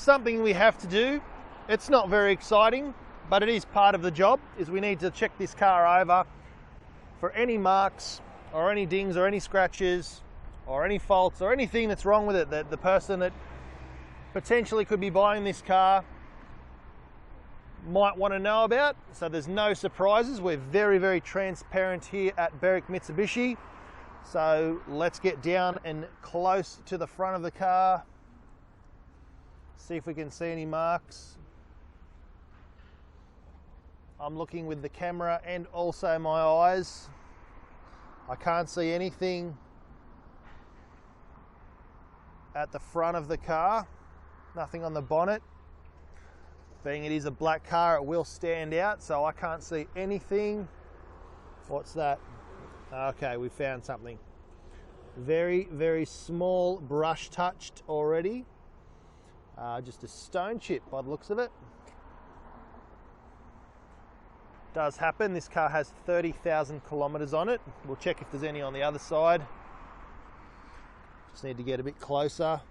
something we have to do. It's not very exciting, but it is part of the job, is we need to check this car over for any marks or any dings or any scratches or any faults or anything that's wrong with it that the person that potentially could be buying this car might want to know about. So there's no surprises. We're very, very transparent here at Berwick Mitsubishi. So let's get down and close to the front of the car. See if we can see any marks. I'm looking with the camera and also my eyes. I can't see anything at the front of the car. Nothing on the bonnet. Being it is a black car, it will stand out, so I can't see anything. What's that? Okay, we found something. Very, very small brush touched already. Just a stone chip by the looks of it. Does happen. This car has 30,000 kilometers on it. We'll check if there's any on the other side. Just need to get a bit closer.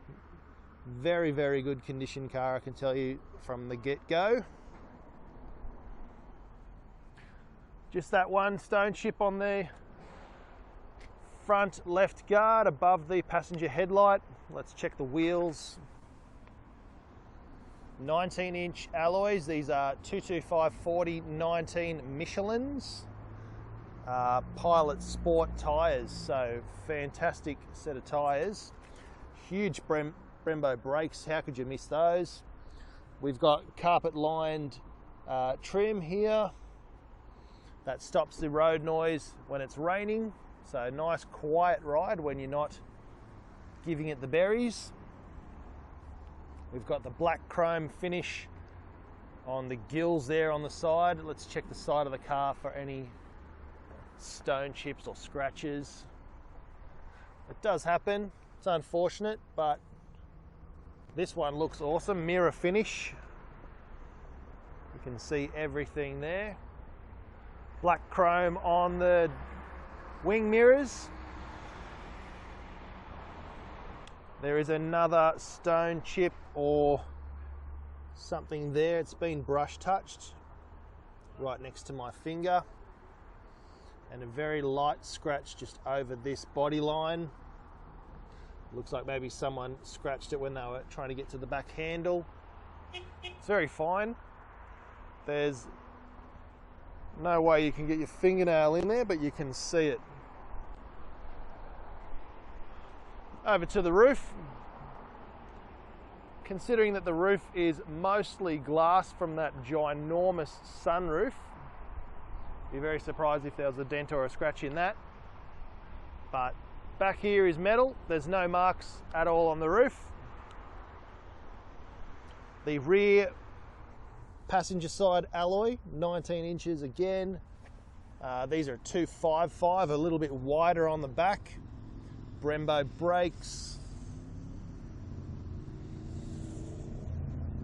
Very, very good condition car, I can tell you from the get-go. Just that one stone chip on the front left guard above the passenger headlight. Let's check the wheels. 19-inch alloys. These are 225/40 19 Michelins. Pilot Sport tyres, so fantastic set of tyres. Huge Brembo brakes, how could you miss those? We've got carpet lined trim here that stops the road noise when it's raining, so nice quiet ride when you're not giving it the berries. We've got the black chrome finish on the gills there on the side. Let's check the side of the car for any stone chips or scratches. It does happen, it's unfortunate, but this one looks awesome. Mirror finish. You can see everything there. Black chrome on the wing mirrors. There is another stone chip or something there. It's been brush touched right next to my finger. And a very light scratch just over this body line. Looks like maybe someone scratched it when they were trying to get to the back handle. It's very fine. There's no way you can get your fingernail in there, but you can see it. Over to the roof. Considering that the roof is mostly glass from that ginormous sunroof, be very surprised if there was a dent or a scratch in that. But back here is metal. There's no marks at all on the roof. The rear passenger side alloy, 19 inches again. These are 255, a little bit wider on the back. Brembo brakes.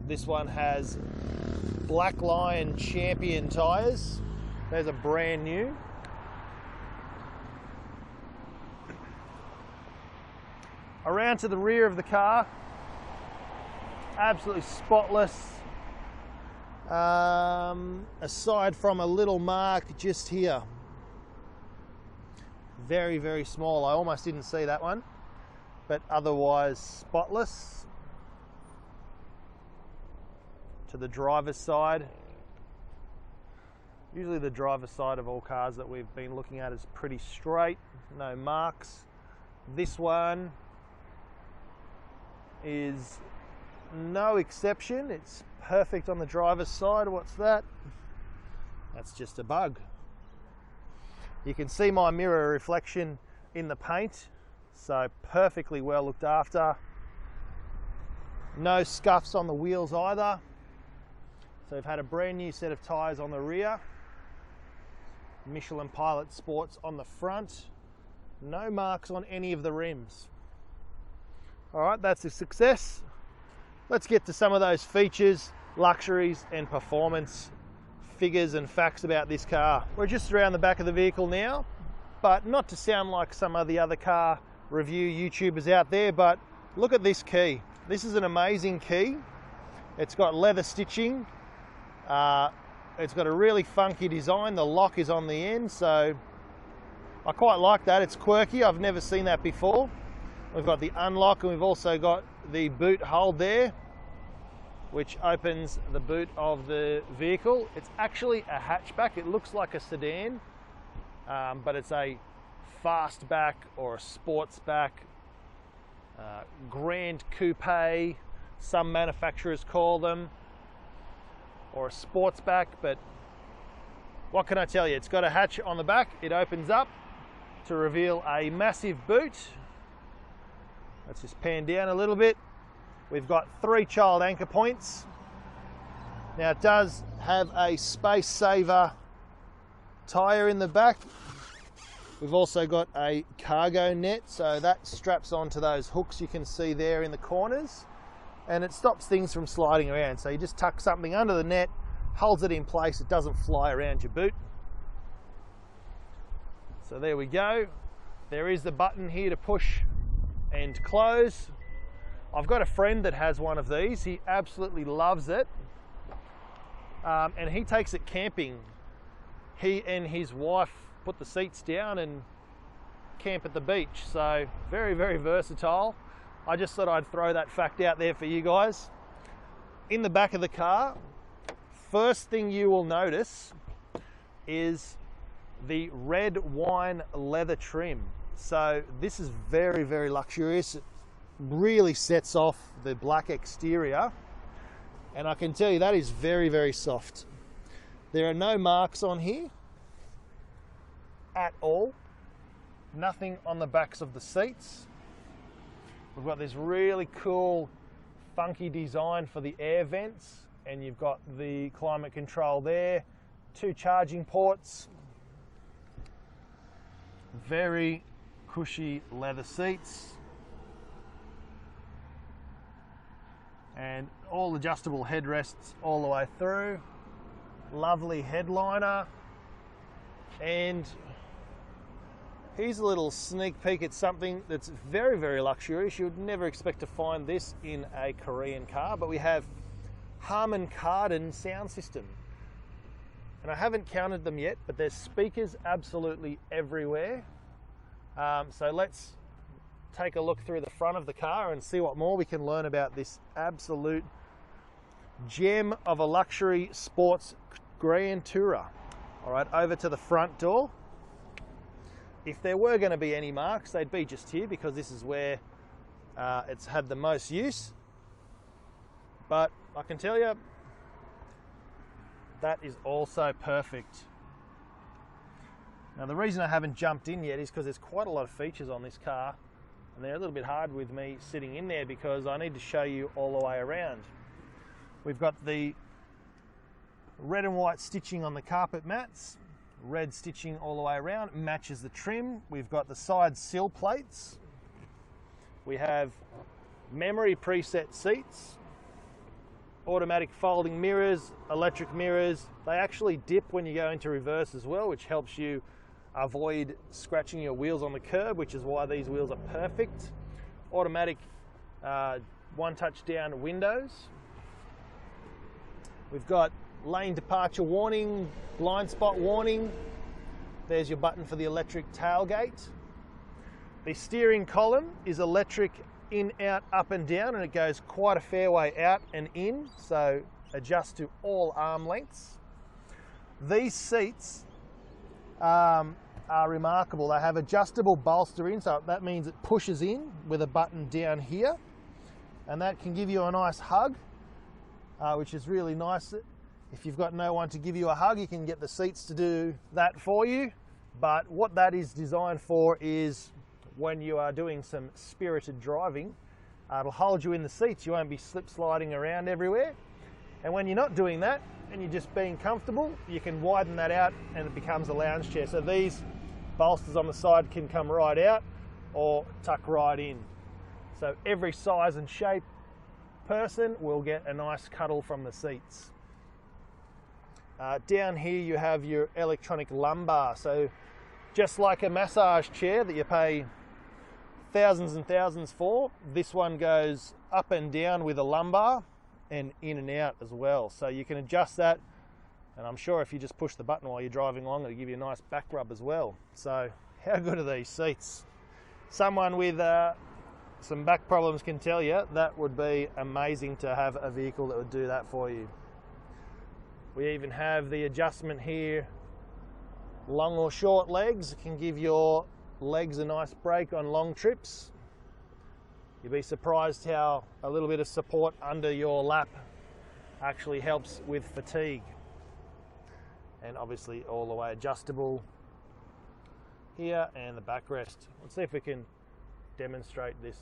This one has Black Lion Champion tyres. There's a brand new. Around to the rear of the car, absolutely spotless, aside from a little mark just here. Very, very small. I almost didn't see that one, but otherwise spotless. To the driver's side. Usually the driver's side of all cars that we've been looking at is pretty straight, no marks. This one is no exception. It's perfect on the driver's side. What's that? That's just a bug. You can see my mirror reflection in the paint, so perfectly well looked after. No scuffs on the wheels either. So we've had a brand new set of tyres on the rear. Michelin Pilot Sports on the front. No marks on any of the rims. All right, that's a success. Let's get to some of those features, luxuries and performance figures and facts about this car. We're just around the back of the vehicle now, but not to sound like some of the other car review YouTubers out there, but look at this key. This is an amazing key. It's got leather stitching. It's got a really funky design. The lock is on the end, so I quite like that. It's quirky. I've never seen that before. We've got the unlock, and we've also got the boot hold there, which opens the boot of the vehicle. It's actually a hatchback. It looks like a sedan, but it's a fastback or a sportsback, grand coupe, some manufacturers call them, or a sportsback. But what can I tell you? It's got a hatch on the back. It opens up to reveal a massive boot. Let's just pan down a little bit. We've got 3 child anchor points. Now it does have a space saver tyre in the back. We've also got a cargo net, so that straps onto those hooks you can see there in the corners, and it stops things from sliding around. So you just tuck something under the net, holds it in place, it doesn't fly around your boot. So there we go. There is the button here to push and close. I've got a friend that has one of these. He absolutely loves it, and he takes it camping. He and his wife put the seats down and camp at the beach. So very, very versatile. I just thought I'd throw that fact out there for you guys. In the back of the car, first thing you will notice is the red wine leather trim. So this is very, very luxurious. It really sets off the black exterior, and I can tell you that is very, very soft. There are no marks on here at all. Nothing on the backs of the seats. We've got this really cool funky design for the air vents, and you've got the climate control there, 2 charging ports, very cushy leather seats, and all adjustable headrests all the way through. Lovely headliner, and here's a little sneak peek at something that's very, very luxurious. You would never expect to find this in a Korean car, but we have Harman Kardon sound system. And I haven't counted them yet, but there's speakers absolutely everywhere. So let's take a look through the front of the car and see what more we can learn about this absolute gem of a luxury sports Grand Tourer. All right, over to the front door. If there were going to be any marks, they'd be just here, because this is where it's had the most use. But I can tell you, that is also perfect. Now the reason I haven't jumped in yet is because there's quite a lot of features on this car, and they're a little bit hard with me sitting in there because I need to show you all the way around. We've got the red and white stitching on the carpet mats, red stitching all the way around, matches the trim. We've got the side sill plates. We have memory preset seats, automatic folding mirrors, electric mirrors. They actually dip when you go into reverse as well, which helps you avoid scratching your wheels on the curb, which is why these wheels are perfect. Automatic one touch down windows. We've got lane departure warning, blind spot warning. There's your button for the electric tailgate. The steering column is electric in, out, up and down, and it goes quite a fair way out and in, so adjust to all arm lengths. These seats are remarkable. They have adjustable bolster in, so that means it pushes in with a button down here, and that can give you a nice hug, which is really nice. If you've got no one to give you a hug, you can get the seats to do that for you. But what that is designed for is when you are doing some spirited driving, it'll hold you in the seats. You won't be slip sliding around everywhere. And when you're not doing that and you're just being comfortable, you can widen that out and it becomes a lounge chair. So these bolsters on the side can come right out or tuck right in. So every size and shape person will get a nice cuddle from the seats. Down here you have your electronic lumbar. So just like a massage chair that you pay thousands and thousands for, this one goes up and down with a lumbar. and in and out as well. So you can adjust that, and I'm sure if you just push the button while you're driving along, it'll give you a nice back rub as well. So how good are these seats? Someone with some back problems can tell you that would be amazing to have a vehicle that would do that for you. We even have the adjustment here, long or short legs. It can give your legs a nice break on long trips. You'll be surprised how a little bit of support under your lap actually helps with fatigue. And obviously all the way adjustable here, and the backrest. Let's see if we can demonstrate this.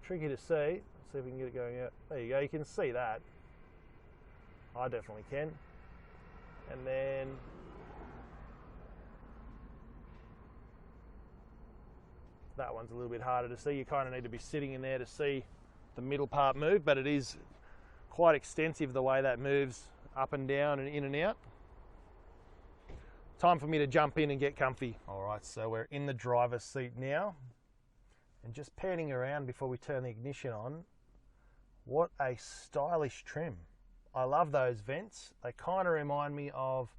Tricky to see. Let's see if we can get it going out. There you go, you can see that. I definitely can. And then that one's a little bit harder to see. You kind of need to be sitting in there to see the middle part move, but it is quite extensive the way that moves up and down and in and out. Time for me to jump in and get comfy. All right, so we're in the driver's seat now, and just panning around before we turn the ignition on. What a stylish trim. I love those vents. They kind of remind me of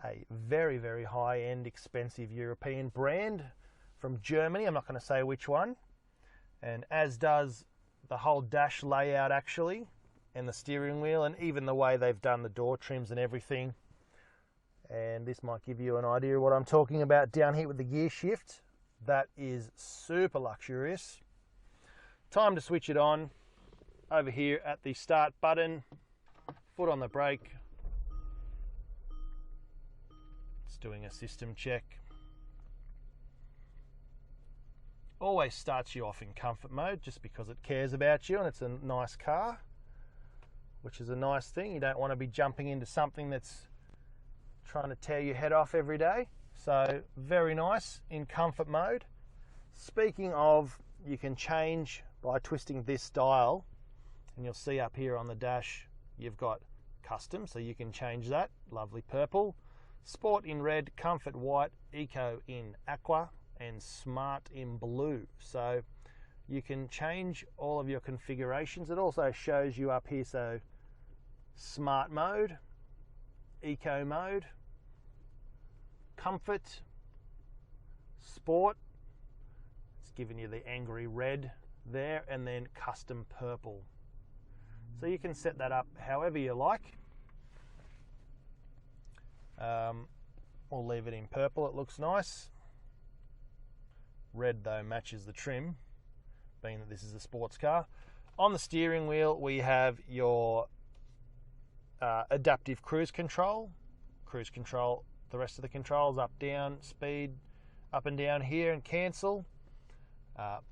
a very, very high-end, expensive European brand from Germany. I'm not going to say which one. And as does the whole dash layout actually, and the steering wheel, and even the way they've done the door trims and everything. And this might give you an idea of what I'm talking about down here with the gear shift. That is super luxurious. Time to switch it on. Over here at the start button, foot on the brake. It's doing a system check. Always starts you off in comfort mode just because it cares about you and it's a nice car, which is a nice thing. You don't want to be jumping into something that's trying to tear your head off every day. So very nice in comfort mode. Speaking of, you can change by twisting this dial, and you'll see up here on the dash you've got custom, so you can change that. Lovely purple, sport in red, comfort white, eco in aqua, and smart in blue. So you can change all of your configurations. It also shows you up here, so smart mode, eco mode, comfort, sport, it's giving you the angry red there, and then custom purple. So you can set that up however you like. We'll leave it in purple, it looks nice. Red though matches the trim, being that this is a sports car. On the steering wheel we have your adaptive cruise control. The rest of the controls, up, down, speed, up and down here, and cancel.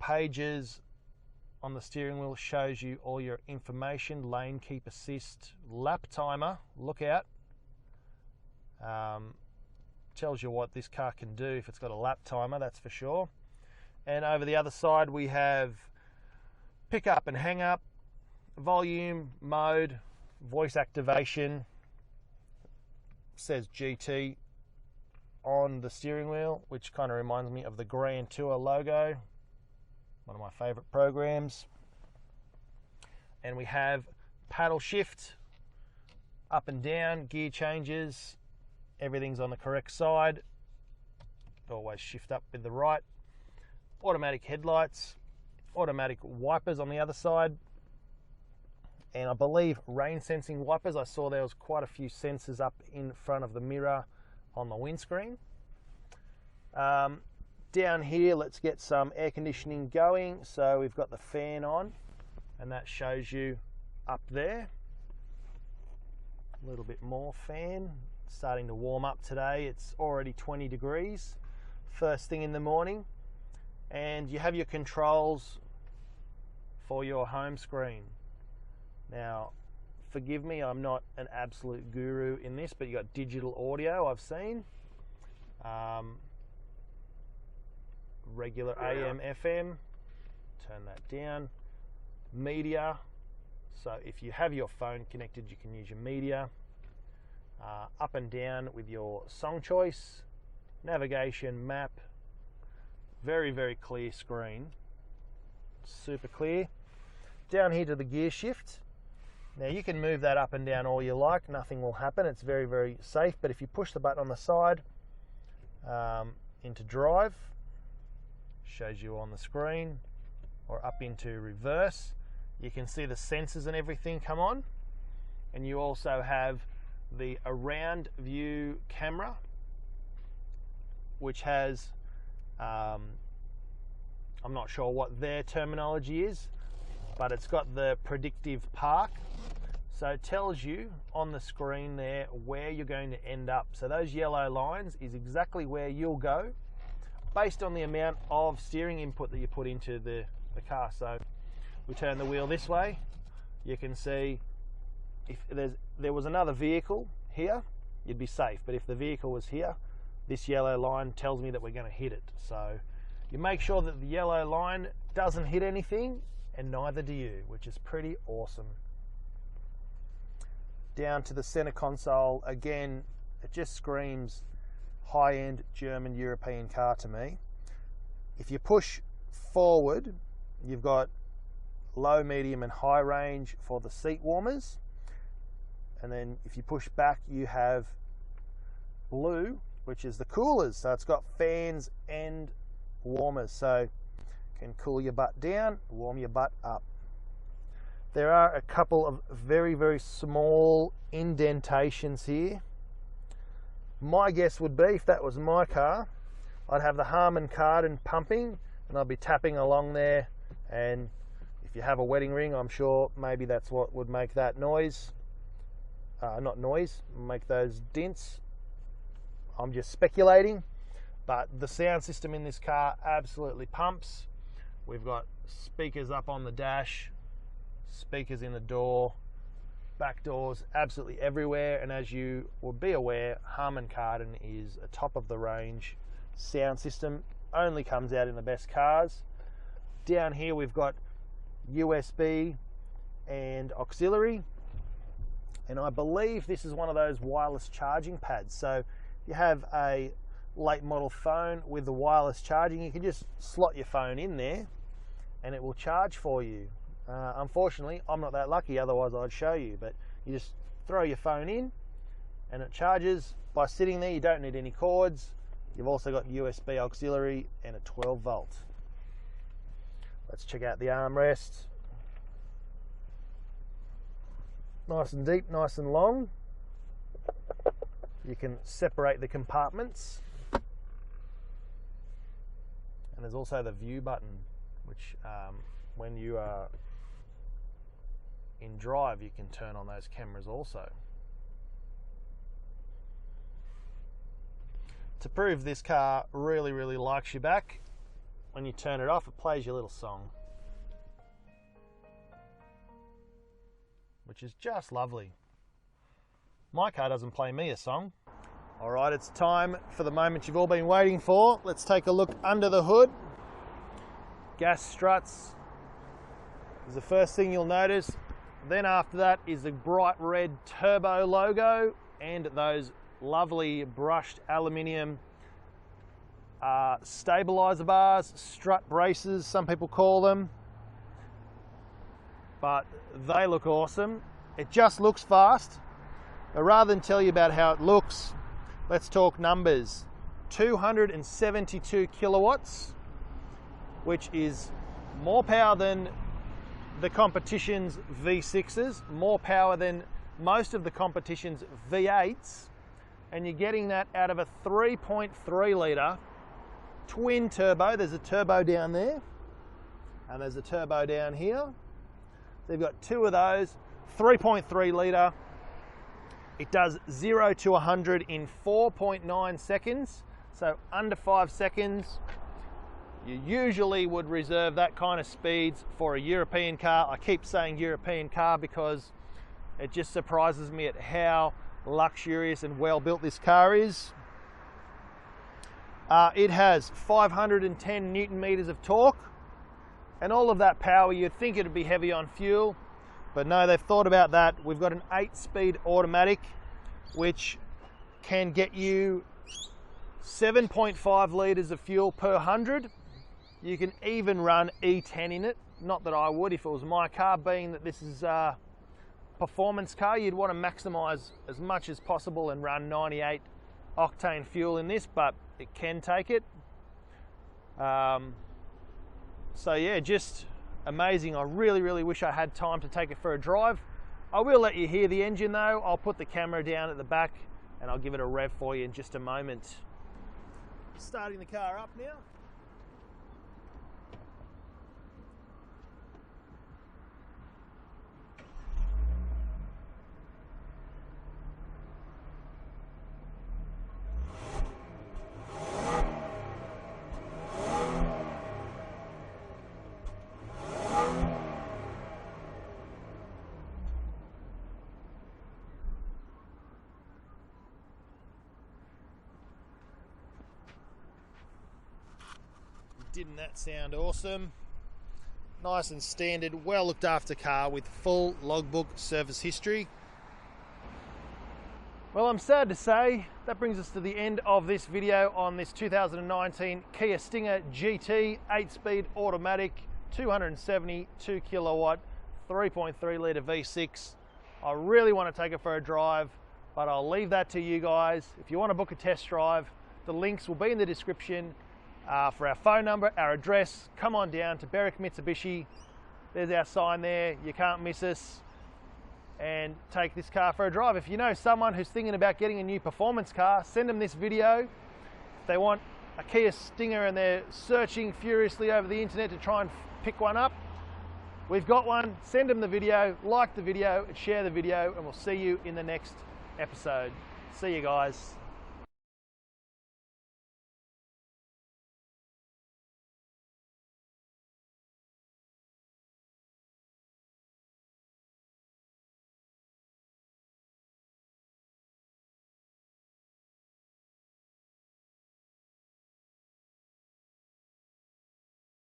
Pages on the steering wheel shows you all your information, lane keep assist, lap timer, look out. Tells you what this car can do if it's got a lap timer, that's for sure. And over the other side we have pick up and hang up, volume, mode, voice activation. Says GT on the steering wheel, which kind of reminds me of the Grand Tour logo, one of my favorite programs. And we have paddle shift, up and down, gear changes, everything's on the correct side. Always shift up with the right. Automatic headlights, automatic wipers on the other side, and I believe rain sensing wipers. I saw there was quite a few sensors up in front of the mirror on the windscreen. Down here, let's get some air conditioning going. So we've got the fan on, and that shows you up there. A little bit more fan. It's starting to warm up today. It's already 20 degrees first thing in the morning. And you have your controls for your home screen. Now, forgive me, I'm not an absolute guru in this, but you got digital audio, I've seen. Regular AM, FM, turn that down. Media, so if you have your phone connected, you can use your media. Up and down with your song choice, navigation, map. Very, very clear screen. super clear. Down here to the gear shift. Now you can move that up and down all you like, nothing will happen, it's very, very safe, but if you push the button on the side into drive, shows you on the screen, or up into reverse, you can see the sensors and everything come on, and you also have the around view camera, which has, I'm not sure what their terminology is, but it's got the predictive park. So it tells you on the screen there where you're going to end up. So those yellow lines is exactly where you'll go based on the amount of steering input that you put into the car. So we turn the wheel this way, you can see if there was another vehicle here, you'd be safe. But if the vehicle was here, this yellow line tells me that we're going to hit it. So you make sure that the yellow line doesn't hit anything, and neither do you, which is pretty awesome. Down to the center console, again, it just screams high-end German European car to me. If you push forward, you've got low, medium and high range for the seat warmers, and then if you push back you have blue, which is the coolers. So it's got fans and warmers, so can cool your butt down, warm your butt up. There are a couple of very, very small indentations here. My guess would be, if that was my car, I'd have the Harman Kardon pumping and I'd be tapping along there, and if you have a wedding ring, I'm sure maybe that's what would make that noise. Not noise, make those dents. I'm just speculating, but the sound system in this car absolutely pumps. We've got speakers up on the dash, speakers in the door, back doors, absolutely everywhere. And as you will be aware, Harman Kardon is a top of the range sound system, only comes out in the best cars. Down here we've got USB and auxiliary, and I believe this is one of those wireless charging pads. So you have a late model phone with the wireless charging, you can just slot your phone in there and it will charge for you. Unfortunately, I'm not that lucky, otherwise I'd show you, but you just throw your phone in and it charges by sitting there. You don't need any cords. You've also got USB auxiliary and a 12 volt. Let's check out the armrest. Nice and deep, nice and long. You can separate the compartments. And there's also the view button, which when you are in drive, you can turn on those cameras also. To prove this car really, really likes you back, when you turn it off, it plays your little song, which is just lovely. My car doesn't play me a song. All right, it's time for the moment you've all been waiting for. Let's take a look under the hood. Gas struts is the first thing you'll notice. Then after that is the bright red turbo logo and those lovely brushed aluminium stabilizer bars, strut braces, some people call them, but they look awesome. It just looks fast. But rather than tell you about how it looks, let's talk numbers. 272 kilowatts, which is more power than the competition's V6s, more power than most of the competition's V8s, and you're getting that out of a 3.3 litre twin turbo. There's a turbo down there and there's a turbo down here. So you've got two of those, 3.3 litre. It does 0 to 100 in 4.9 seconds, so under 5 seconds. You usually would reserve that kind of speeds for a European car. I keep saying European car because it just surprises me at how luxurious and well built this car is. It has 510 Newton meters of torque, and all of that power, you'd think it would be heavy on fuel, but no, they've thought about that. We've got an 8-speed automatic, which can get you 7.5 litres of fuel per 100. You can even run E10 in it, Not that I would if it was my car, being that this is a performance car. You'd want to maximise as much as possible and run 98 octane fuel in this, but it can take it. So yeah, just amazing. I really wish I had time to take it for a drive. I will let you hear the engine though. I'll put the camera down at the back and I'll give it a rev for you in just a moment. Starting the car up now. Didn't that sound awesome? Nice and standard, well looked after car with full logbook service history. Well, I'm sad to say that brings us to the end of this video on this 2019 Kia Stinger GT 8-speed automatic 272 kilowatt 3.3 litre V6. I really want to take it for a drive, but I'll leave that to you guys. If you want to book a test drive, the links will be in the description. For our phone number, our address, come on down to Berwick Mitsubishi. There's our sign there, you can't miss us, and take this car for a drive. If you know someone who's thinking about getting a new performance car, send them this video. If they want a Kia Stinger and they're searching furiously over the internet to try and pick one up, we've got one. Send them the video, like the video and share the video, and we'll see you in the next episode. See you guys.